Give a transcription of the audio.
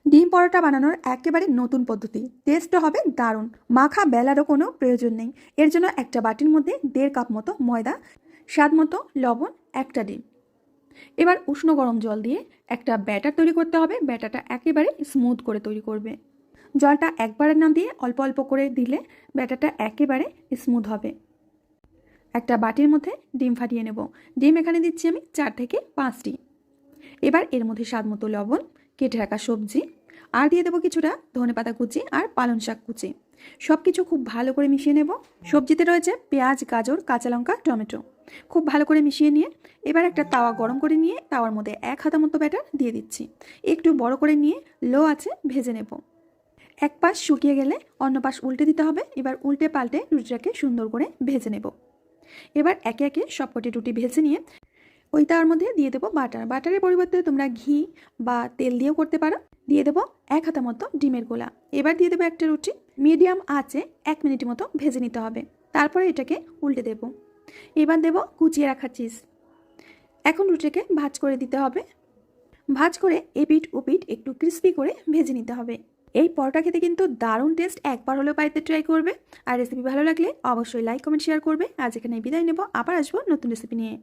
ডিম পরোটা বানানোর একেবারে নতুন পদ্ধতি, টেস্টও হবে দারুণ। মাখা বেলারও কোনো প্রয়োজন নেই। এর জন্য একটা বাটির মধ্যে 1.5 কাপ মতো ময়দা, স্বাদ মতো লবণ, একটা ডিম। এবার উষ্ণ গরম জল দিয়ে একটা ব্যাটার তৈরি করতে হবে। ব্যাটারটা একেবারে স্মুথ করে তৈরি করবে। জলটা একবারে না দিয়ে অল্প অল্প করে দিলে ব্যাটারটা একেবারে স্মুথ হবে। একটা বাটির মধ্যে ডিম ফাটিয়ে নেব। ডিম এখানে দিচ্ছি আমি 4 থেকে 5টি। এবার এর মধ্যে স্বাদ মতো লবণ, কেটে রাখা সবজি, আর দিয়ে দেবো কিছুটা ধনেপাতা কুচি আর পালং শাক কুচি। সব কিছু খুব ভালো করে মিশিয়ে নেব। সবজিতে রয়েছে পেঁয়াজ, গাজর, কাঁচা লঙ্কা, টমেটো। খুব ভালো করে মিশিয়ে নিয়ে এবার একটা তাওয়া গরম করে নিয়ে তাওয়ার মধ্যে 1 হাতা মতো ব্যাটার দিয়ে দিচ্ছি। একটু বড় করে নিয়ে লো আছে ভেজে নেব। এক পাশ শুকিয়ে গেলে অন্য পাশ উল্টে দিতে হবে। এবার উল্টে পাল্টে রুটিটাকে সুন্দর করে ভেজে নেব। এবার একে একে সবকটি রুটি ভেজে নিয়ে ওই তাওয়ার মধ্যে দিয়ে দেবো বাটার। বাটারের পরিবর্তে তোমরা ঘি বা তেল দিয়েও করতে পারো। দিয়ে দেবো 1 হাতা মতো ডিমের গোলা। এবার দিয়ে দেবো একটা রুটি। মিডিয়াম আঁচে 1 মিনিট মতো ভেজে নিতে হবে। তারপরে এটাকে উল্টে দেব। এবার দেব কুচিয়ে রাখা চিজ। এখন রুটিকে ভাঁজ করে দিতে হবে। ভাঁজ করে এপিঠ ওপিঠ একটু ক্রিস্পি করে ভেজে নিতে হবে। এই পরোটা খেতে কিন্তু দারুণ টেস্ট। একবার হলেও বাড়িতে ট্রাই করবে। আর রেসিপি ভালো লাগলে অবশ্যই লাইক, কমেন্ট, শেয়ার করবে। আজ এখানে বিদায় নেব। আবার আসবো নতুন রেসিপি নিয়ে।